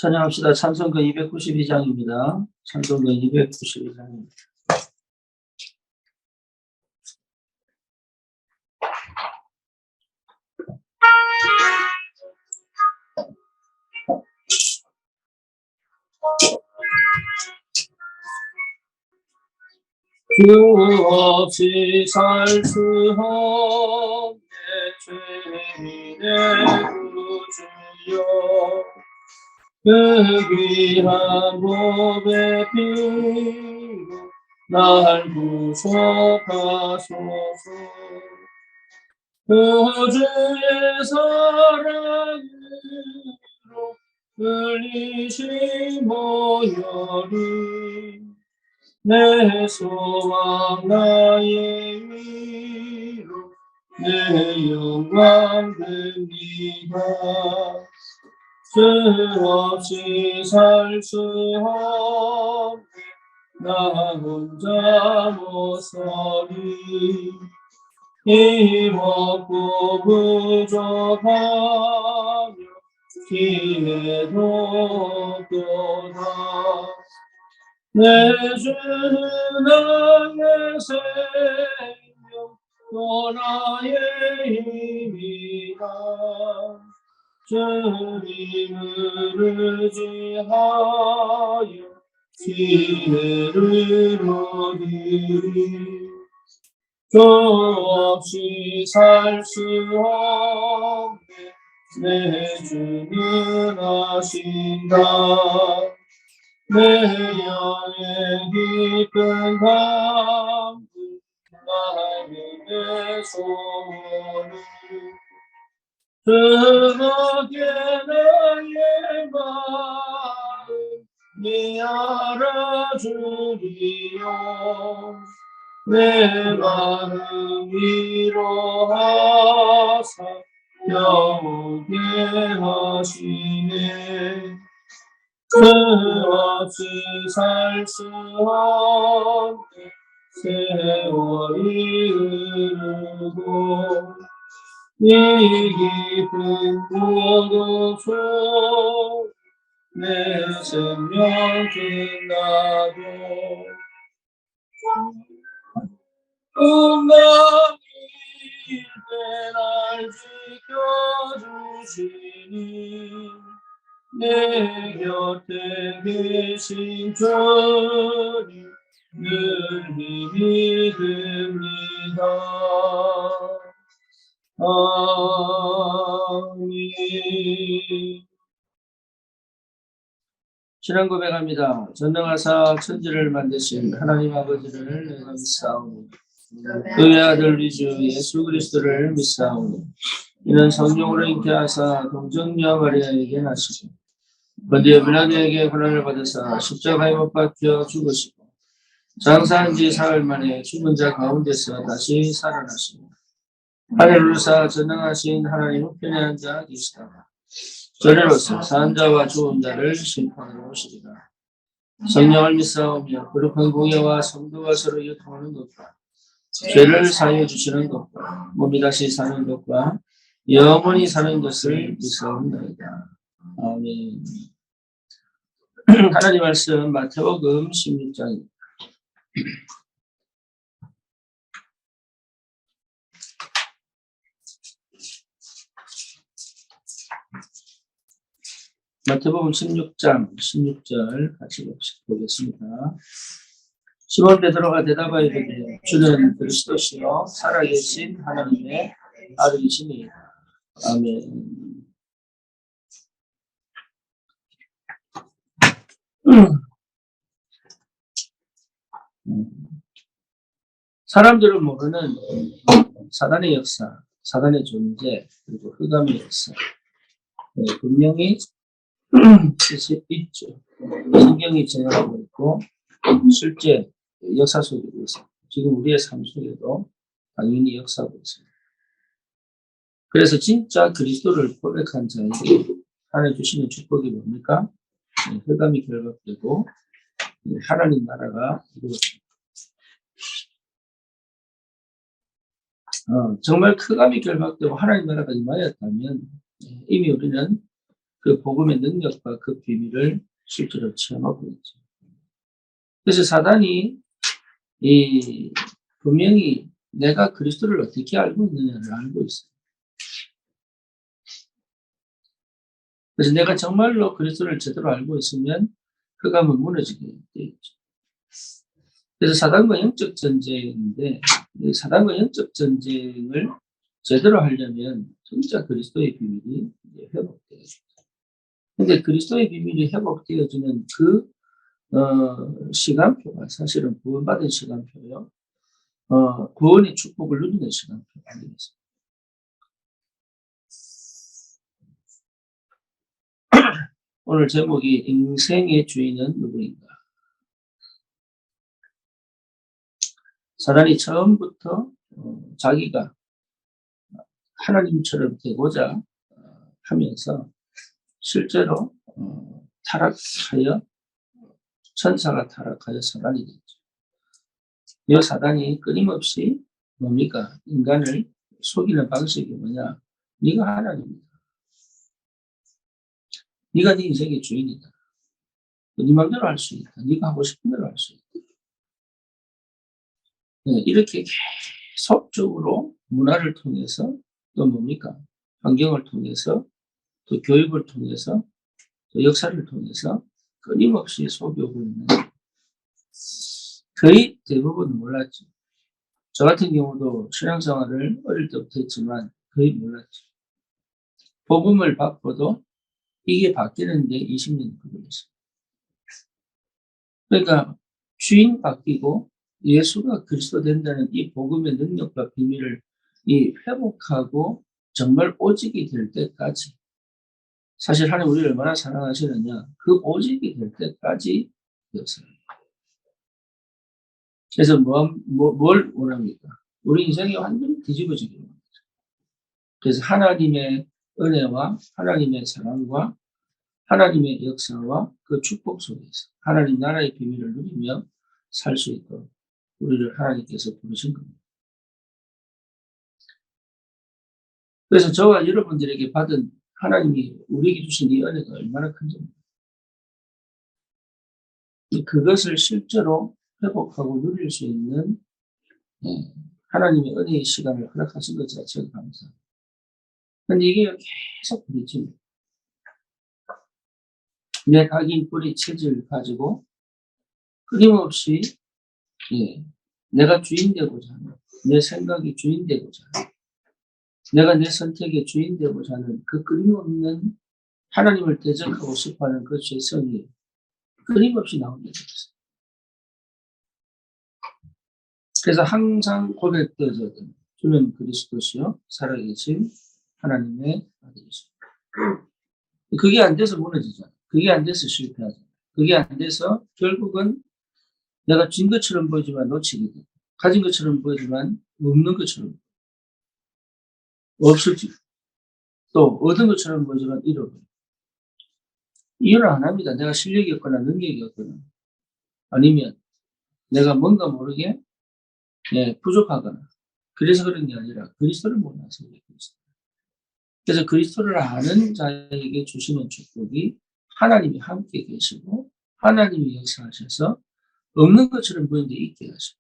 찬양합시다. 찬송가 292장입니다. 찬송가 292장입니다. 주 없이 살 수 없네 죄인의 구주여 그 귀한 보배 피로 날 구속하소서 구주의 사랑으로 흘리신 보혈이 내 소망 나의 위로 내 영광 됩니다. 주 없이 살 수 없네 나 혼자 못 살리 힘없고 부족하며 기회도 없도다 내 주는 나의 생명 또 나의 힘이다 주님을 의지하여 지혜를 얻으리 주 없이 살 수 없네 내 주는 아신다 내 영의 깊은 감동 마음의 소원을 그렇게 나의 마음이 알아주리요 내 마음 위로하사 영원케 하시네 주 없이 살 수 없네 세월이 흐르고 이 깊은 고도 속 내 생명 끝나도 운명일 때 날 지켜주시니 내 곁에 계신 주님 늘 힘이 됩니다. 아멘. 신앙 고백합니다. 전능하사 천지를 만드신 하나님 아버지를 내가 믿사오니 그의 아들 우리 주 예수 그리스도를 믿사오니 이는 성령으로 잉태하사 동정녀 마리아에게 나시고 본디오 빌라도에게 고난을 받으사 십자가에 못 박혀 죽으시고 장사한 지 사흘 만에 죽은 자 가운데서 다시 살아나시니 하늘을 오르사 전능하신 하나님 우편에 앉아 계시다가 저리로서 사한 자와 죽은 자를 심판하러 오시리라. 성령을 믿사오며 거룩한 공예와 성도가 서로 유통하는 것과 죄를 사하여 주시는 것과 몸이 다시 사는 것과 영원히 사는 것을 믿사옵나이다. 아멘. 하나님 말씀 마태복음 16장입니다. 마태복음 16장 16절 같이 보겠습니다. 시몬 베드로가 대답하여 이르되 주는 그리스도시요 살아계신 하나님의 아들이시니이다. 아멘. 사람들은 모르는 사단의 역사, 사단의 존재, 그리고 흑암의 역사 분명히 있죠. 성경이 제공하고 있고 실제 역사 속에도 있습니다. 지금 우리의 삶 속에도 당연히 역사하고 있습니다. 그래서 진짜 그리스도를 고백한 자에게 하나님 주시는 축복이 뭡니까? 흑암이 결박되고 하나님 나라가 이루어집니다. 정말 흑암이 결박되고 하나님 나라가 임하였다면 이미 우리는 그 복음의 능력과 그 비밀을 실제로 체험하고 있죠. 그래서 사단이 분명히 내가 그리스도를 어떻게 알고 있느냐를 알고 있어요. 그래서 내가 정말로 그리스도를 제대로 알고 있으면 흑암은 무너지게 되어 있죠. 그래서 사단과 영적 전쟁인데, 이 사단과 영적 전쟁을 제대로 하려면 진짜 그리스도의 비밀이 회복되어야죠. 근데 그리스도의 비밀이 회복되어지는 시간표가 사실은 구원받은 시간표요. 구원의 축복을 누리는 시간표가 아니겠습니까? 오늘 제목이 인생의 주인은 누구인가? 사단이 처음부터 자기가 하나님처럼 되고자 하면서 실제로 타락하여 천사가 타락하여 사단이 됐죠. 이 사단이 끊임없이 뭡니까? 인간을 속이는 방식이 뭐냐? 네가 하나님이다. 네가 네 인생의 주인이다. 네 마음대로 할 수 있다. 네가 하고 싶은 대로 할 수 있다. 네, 이렇게 계속적으로 문화를 통해서 또 뭡니까? 환경을 통해서 또 교육을 통해서 또 역사를 통해서 끊임없이 속여오고 있는 거의 대부분 몰랐죠. 저 같은 경우도 신앙생활을 어릴 때부터 했지만 거의 몰랐죠. 복음을 받고도 이게 바뀌는데 20년이 걸렸어요. 그러니까 주인 바뀌고 예수가 그리스도 된다는 이 복음의 능력과 비밀을 회복하고 정말 오직이 될 때까지 사실 하나님 우리를 얼마나 사랑하시느냐 그 오직이 될 때까지 되었어요. 그래서 뭘 원합니까? 우리 인생이 완전히 뒤집어지기를 원합니다. 그래서 하나님의 은혜와 하나님의 사랑과 하나님의 역사와 그 축복 속에서 하나님 나라의 비밀을 누리며 살 수 있도록 우리를 하나님께서 부르신 겁니다. 그래서 저와 여러분들에게 받은 하나님이 우리에게 주신 이 은혜가 얼마나 큰지 그것을 실제로 회복하고 누릴 수 있는 하나님의 은혜의 시간을 허락하신 것 자체가 감사합니다. 그런데 이게 계속 부딪힙니다. 내 각인 뿌리 체질을 가지고 끊임없이 내가 주인 되고자 하는 내 생각이 주인 되고자 하는 내가 내 선택의 주인 되고자 하는 그 끊임없는 하나님을 대적하고 싶어하는 그 죄성이 끊임없이 나오게 되었어요. 그래서 항상 고백되어져야 됩니다. 주는 그리스도시요 살아계신 하나님의 아들이십니다. 그게 안 돼서 무너지잖아요. 그게 안 돼서 실패하잖아요. 그게 안 돼서 결국은 내가 진 것처럼 보이지만 놓치게 되고 가진 것처럼 보이지만 없는 것처럼 없어지고 또 얻은 것처럼 보이지만 잃어버리고 이해를 안 합니다. 내가 실력이 없거나 능력이 없거나 아니면 내가 뭔가 모르게 부족하거나 그래서 그런 게 아니라 그리스도를 몰라서 그래요. 그래서 그리스도를 아는 자에게 주시는 축복이 하나님이 함께 계시고 하나님이 역사하셔서 없는 것처럼 보이는데 있게 하시고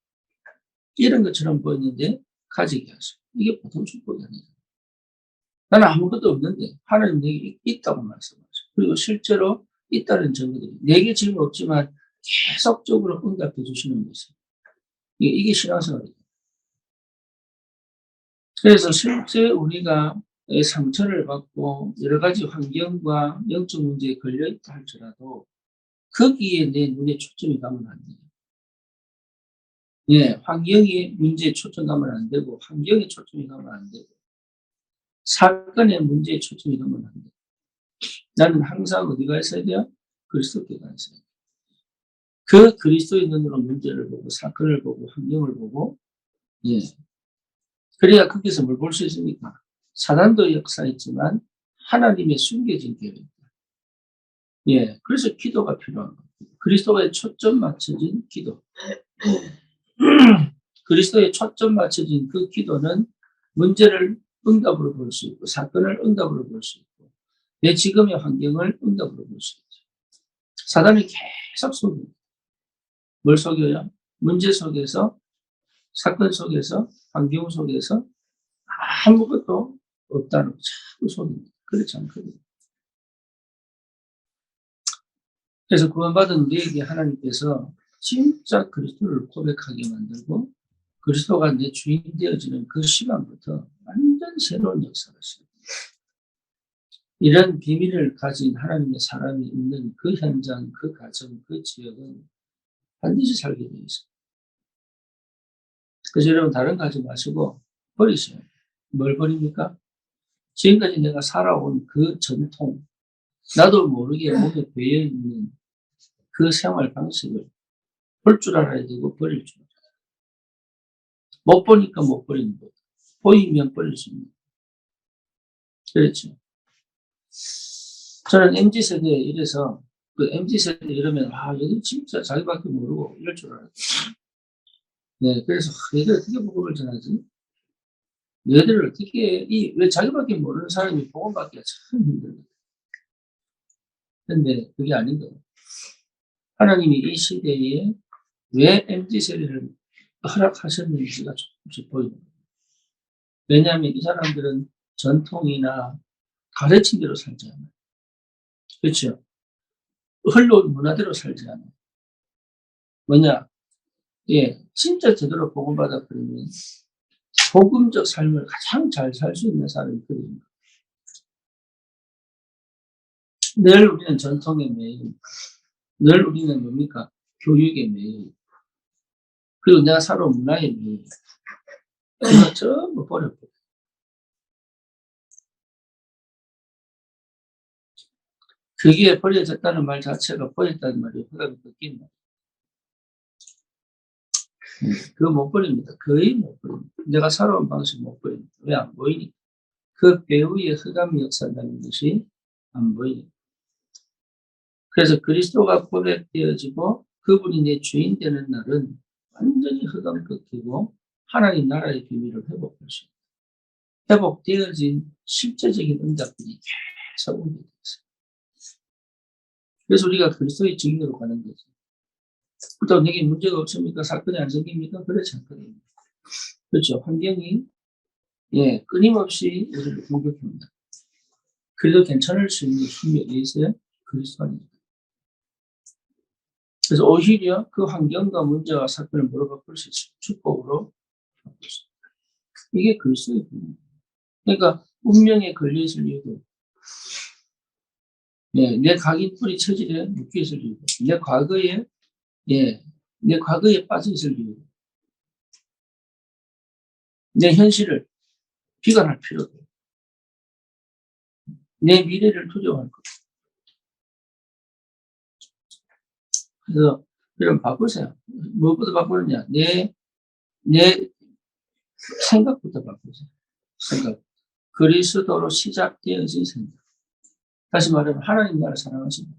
이런 것처럼 보이는데 가지게 하시고 이게 보통 축복이 아니에요. 나는 아무것도 없는데 하나님 내게 있다고 말씀하셔요. 그리고 실제로 있다는 증거들이 내게 지금 없지만 계속적으로 응답해 주시는 것이에요. 이게 신앙생활이에요. 그래서 실제 우리가 상처를 받고 여러 가지 환경과 영적 문제에 걸려있다 할지라도 거기에 내 눈에 초점이 가면 안 돼요. 환경의 문제에 초점 가면 안 되고 환경에 초점이 가면 안 되고 사건의 문제에 초점이 가면 안 돼요. 나는 항상 어디가 있어야 돼요? 그리스도께가 있어야 돼요. 그 그리스도의 눈으로 문제를 보고 사건을 보고 환경을 보고 그래야 거기서 뭘 볼 수 있습니까? 사단도 역사했지만 하나님의 숨겨진 계획. 그래서 기도가 필요한 거예요. 그리스도에 초점 맞춰진 기도. 그리스도에 초점 맞춰진 그 기도는 문제를 응답으로 볼 수 있고 사건을 응답으로 볼 수 있고 내 지금의 환경을 응답으로 볼 수 있죠. 사단이 계속 속입니다. 뭘 속여요? 문제 속에서, 사건 속에서, 환경 속에서 아무것도 없다는 거 자꾸 속입니다. 그렇지 않거든요. 그래서 구원받은 우리에게 하나님께서 진짜 그리스도를 고백하게 만들고 그리스도가 내 주인 되어지는 그 시간부터 완전 새로운 역사를 시작합니다. 이런 비밀을 가진 하나님의 사람이 있는 그 현장, 그 가정, 그 지역은 반드시 살게 되어 있습니다. 그래서 여러분 다른 거 하지 마시고 버리세요. 뭘 버립니까? 지금까지 내가 살아온 그 전통, 나도 모르게 몸에 배어 있는 그 생활 방식을 볼 줄 알아야 되고 버릴 줄 알아야 돼요. 못 보니까 못 버리는 거예요. 보이면 버릴 수 있는 거예요. 그렇죠. 저는 MZ세대에 이래서 그 MZ세대 이러면 얘들 진짜 자기밖에 모르고 이럴 줄 알았어요. 네, 그래서 얘들 어떻게 복음을 전하지? 얘들을 어떻게 왜 자기밖에 모르는 사람이 복음 받기가 참 힘들어요. 근데 그게 아닌 거예요. 하나님이 이 시대에 왜 MZ세대를 허락하셨는지가 조금씩 보이는 거예요. 왜냐하면 이 사람들은 전통이나 가르친 대로 살지 않아요. 그렇죠? 흘러온 문화대로 살지 않아요. 뭐냐? 진짜 제대로 복음받아 버리면 복음적 삶을 가장 잘 살 수 있는 사람이 그들입니다. 늘 우리는 전통에 매여, 늘 우리는 뭡니까? 교육에 매여, 그리고 내가 살아온 문화에 매여. 그거 전부 버려버려. 그게 버려졌다는 말 자체가 버렸다는 말이 허감이 꺾인다. 그거 못 버립니다. 거의 못 버립니다. 내가 살아온 방식 못 버립니다. 왜 안 보이니까? 그 배후에 흑암이 역사한다는 것이 안 보이니까. 그래서 그리스도가 고백되어지고 그분이 내 주인 되는 날은 완전히 흑암 꺾이고 하나님 나라의 비밀을 회복할 수 있다. 회복되어진 실제적인 응답들이 계속 오게 됐어요. 그래서 우리가 그리스도의 증인으로 가는 거죠. 또 내게 문제가 없습니까? 사건이 안 생깁니까? 그렇지 않거든요. 그렇죠. 환경이 끊임없이 우리를 공격합니다. 그래도 괜찮을 수 있는 힘이 어디에 있어요? 그리스도 안에. 그래서 오히려 그 환경과 문제와 사건을 물어바꿀 수 있어요. 축복으로 바꿀 수 있어요. 이게 그리스도의 분입니다. 그러니까 운명에 걸려있을 이유도 내 각인뿔이 처질에 묶여있을 이유도 내 과거에 빠져있을 이유도 내 현실을 비관할 필요도 내 미래를 두려워할 것. 그래서 여러분 바꾸세요. 무엇부터 바꾸느냐? 내 생각부터 바꾸세요. 생각. 그리스도로 시작되어진 생각. 다시 말하면 하나님 나라를 사랑하십니다.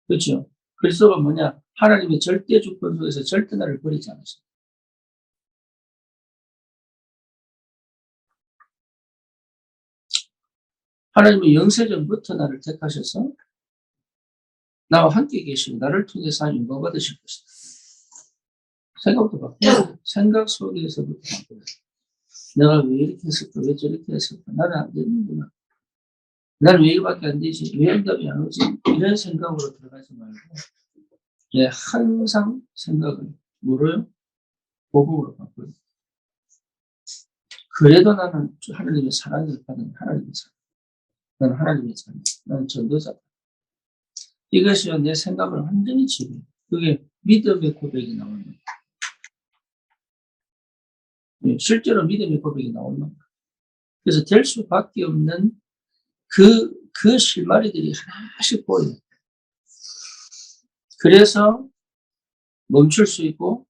그렇죠? 그리스도가 뭐냐? 하나님의 절대 주권 속에서 절대 나를 버리지 않으십니다. 하나님은 영세전부터 나를 택하셔서 나와 함께 계시고 나를 통해서 영광 받으실 것이다. 생각부터 바꿔요. 생각 속에서부터 바꿔요. 내가 왜 이렇게 했을까? 왜 저렇게 했을까? 나는 안 되는구나. 나는 왜 이밖에 안 되지? 왜 응답이 안 오지? 이런 생각으로 들어가지 말고 항상 생각을 뭐로요? 복음으로 바꿔요. 그래도 나는 하나님의 사랑을 받는 하나님의 사랑. 나는 하나님의 자녀. 나는 전도자다. 이것이 내 생각을 완전히 지배해요. 그게 믿음의 고백이 나오는 거예요. 실제로 믿음의 고백이 나오는 거예요. 그래서 될 수밖에 없는 그 실마리들이 하나씩 보여요. 그래서 멈출 수 있고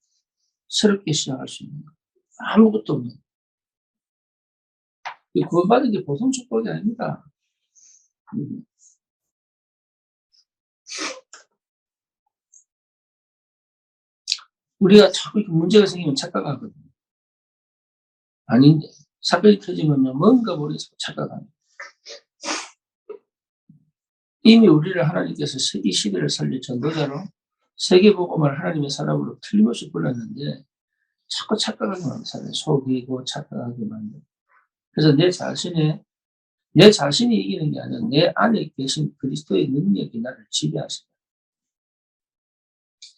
새롭게 시작할 수 있는 거예요. 아무것도 없는 거예요. 구원받은 게 보통 축복이 아닙니다. 우리가 자꾸 문제가 생기면 착각하거든요. 아닌데 사건이 터지면요 뭔가 모르겠어 착각합니다. 이미 우리를 하나님께서 이 시대를 살릴 전도자로 세계복음을 하나님의 사람으로 틀림없이 불렀는데 자꾸 착각하게 만들어요. 속이고 착각하게 만들고. 그래서 내 자신이 이기는 게 아니라 내 안에 계신 그리스도의 능력이 나를 지배하신다.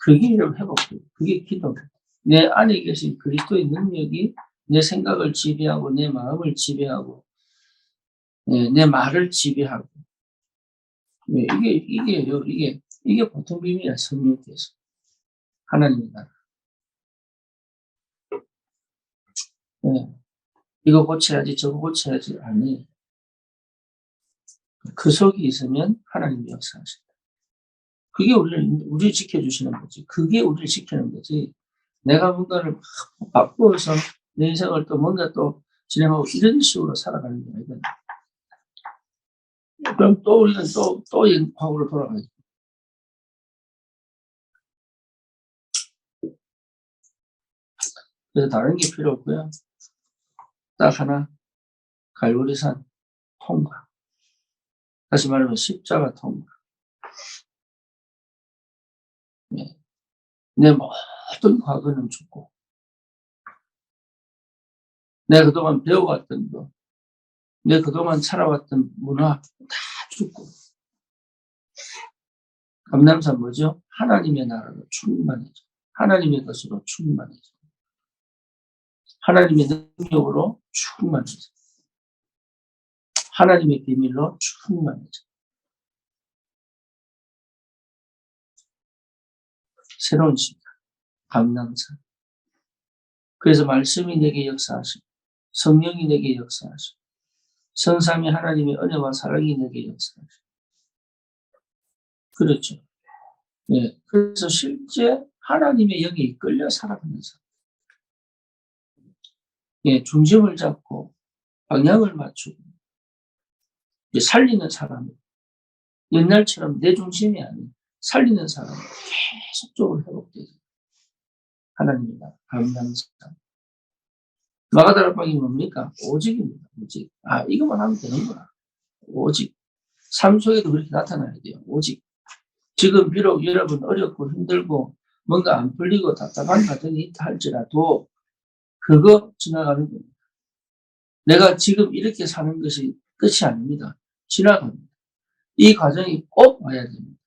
그게 회복돼요. 그게 기도입니다. 내 안에 계신 그리스도의 능력이 내 생각을 지배하고 내 마음을 지배하고 내 말을 지배하고 이게 보통 비밀이야. 성령께서 하나님의 나라. 이거 고쳐야지 저거 고쳐야지 아니. 그 속이 있으면 하나님이 역사하신다. 그게 우리를 지켜주시는 거지. 그게 우리를 지키는 거지. 내가 뭔가를 바꾸어서 내 인생을 또 뭔가 또 진행하고 이런 식으로 살아가는 게 아니거든. 그럼 또 우리는 또 과거로 돌아가야지. 그래서 다른 게 필요 없고요. 딱 하나, 갈보리산 통과. 다시 말하면 십자가 통과. 내 모든 과거는 죽고, 내가 그동안 배워왔던 거, 내가 그동안 살아왔던 문화 다 죽고, 감남산 뭐죠? 하나님의 나라로 충만해져. 하나님의 것으로 충만해져. 하나님의 능력으로 충만해져. 하나님의 비밀로 충만해져. 새로운 시간, 감남산. 그래서 말씀이 내게 역사하시고, 성령이 내게 역사하시고, 성삼위 하나님의 은혜와 사랑이 내게 역사하시고. 그렇죠. 예. 그래서 실제 하나님의 영에 이끌려 살아가는 사람. 예, 중심을 잡고 방향을 맞추고 살리는 사람. 옛날처럼 내 중심이 아닌 살리는 사람. 계속적으로 회복되죠. 하나님이다. 감당상. 마가다락방이 뭡니까? 오직입니다. 오직. 이것만 하면 되는구나. 오직. 삶 속에도 그렇게 나타나야 돼요. 오직. 지금 비록 여러분 어렵고 힘들고 뭔가 안 풀리고 답답한 과정이 있다 할지라도 그거 지나가는 겁니다. 내가 지금 이렇게 사는 것이 끝이 아닙니다. 지나갑니다. 이 과정이 꼭 와야 됩니다.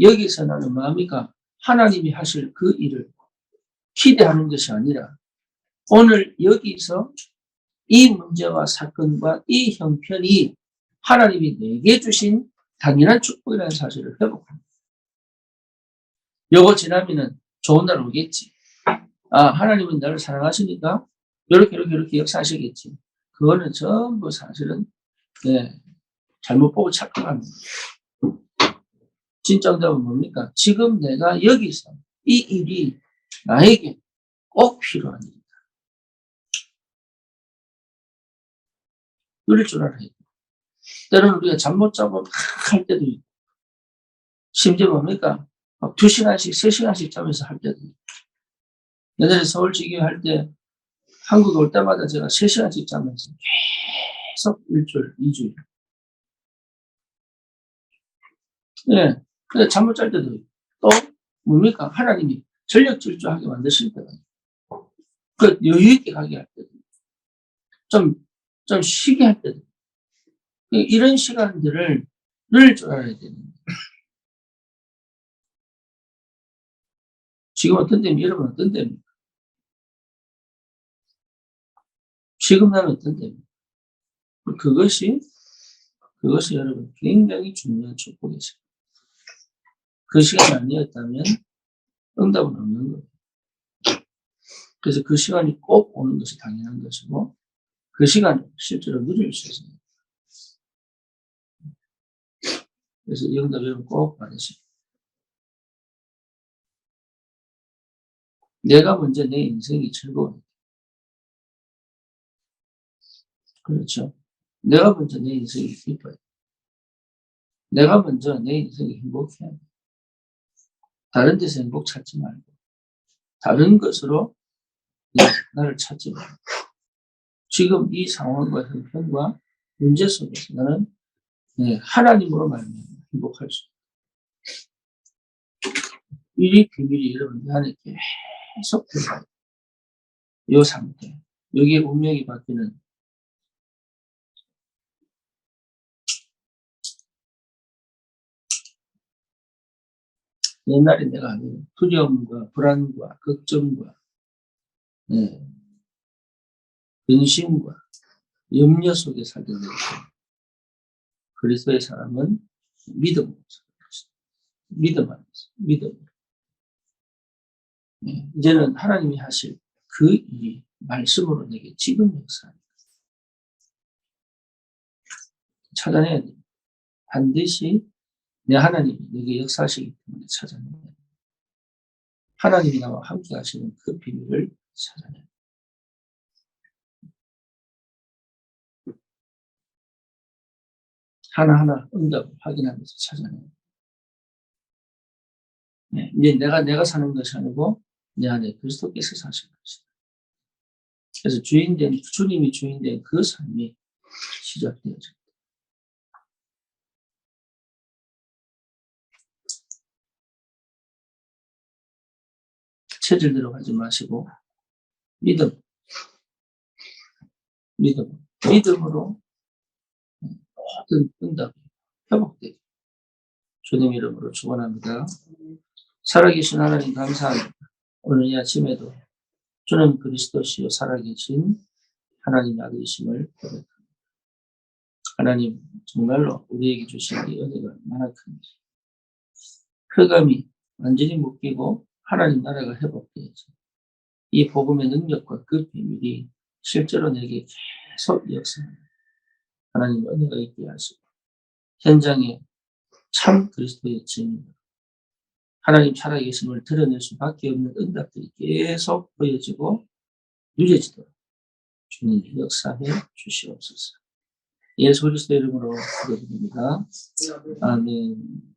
여기서 나는 마음이가 하나님이 하실 그 일을 기대하는 것이 아니라 오늘 여기서 이 문제와 사건과 이 형편이 하나님이 내게 주신 당연한 축복이라는 사실을 회복합니다. 요거 지나면은 좋은 날 오겠지. 하나님은 나를 사랑하시니까 이렇게 역사하시겠지. 그거는 전부 사실은 잘못 보고 착각합니다. 진짜 응답은 뭡니까? 지금 내가 여기서 이 일이 나에게 꼭 필요한 일이다. 누릴 줄 알아야 돼. 때로는 우리가 잠 못 자고 막 할 때도 있고, 심지어 뭡니까? 막 2시간씩, 3시간씩 자면서 할 때도 있고. 옛날에 서울 지교 할 때, 한국 올 때마다 제가 3시간씩 자면서 계속 1주일, 2주일. 예. 근데 잠 못 잘 때도 있고. 또, 뭡니까? 하나님이 전력 질주하게 만드실 때가 있고. 그 여유있게 가게 할 때도 있고. 좀 쉬게 할 때도 있고. 이런 시간들을 누릴 줄 알아야 됩니다. 지금 어떤 때입니까? 여러분 어떤 때입니까? 지금 나는 어떤 때입니까? 그것이 여러분 굉장히 중요한 축복이죠. 그 시간이 아니었다면 응답은 없는 거예요. 그래서 그 시간이 꼭 오는 것이 당연한 것이고 그 시간을 실제로 누릴 수 있습니다. 그래서 이 응답 여러분 꼭 받으시고 내가 먼저 내 인생이 즐거워요. 그렇죠. 내가 먼저 내 인생이 기뻐요. 내가 먼저 내 인생이 행복해야 돼. 다른 데서 행복 찾지 말고 다른 것으로 나를 찾지 말고 지금 이 상황과 형편과 문제 속에서 나는 하나님으로 말미암아 행복할 수 있다. 이 비밀이 여러분 내 안에 계속 들어가요. 이 상태. 여기에 운명이 바뀌는 옛날에 내가 아는 두려움과 불안과 걱정과 근심과 염려 속에 살게 되고 그리스도의 사람은 믿음으로 살았어요. 믿음 안에서 믿음. 이제는 하나님이 하실 그 일이 말씀으로 내게 지금 역사합니다. 찾아내야 됩니다. 반드시 내 하나님이 내게 역사하시기 때문에 찾아내야 됩니다. 하나님이 나와 함께 하시는 그 비밀을 찾아내야 됩니다. 하나하나 응답을 확인하면서 찾아내야 됩니다. 이제 내가 사는 것이 아니고 내 안에 그리스도께서 사신 것이다. 그래서 주님이 주인된 그 삶이 시작되어집니다. 체질대로 가지 마시고 믿음으로 모든 응답이 회복되게 주님 이름으로 축원합니다. 살아계신 하나님 감사합니다. 오늘 이 아침에도 주는 그리스도시요 살아계신 하나님 아들이심을 고백합니다. 하나님 정말로 우리에게 주신 이 은혜가 얼마나 큰지 흑암이 완전히 묶이고 하나님 나라가 회복되어지 이 복음의 능력과 그 비밀이 실제로 내게 계속 역사합니다. 하나님 은혜가 있게 하시고 현장에 참 그리스도의 증인 하나님 살아계심을 드러낼 수밖에 없는 응답들이 계속 보여지고 누려지도록 주님 역사해 주시옵소서. 예수 그리스도 이름으로 기도드립니다. 아멘.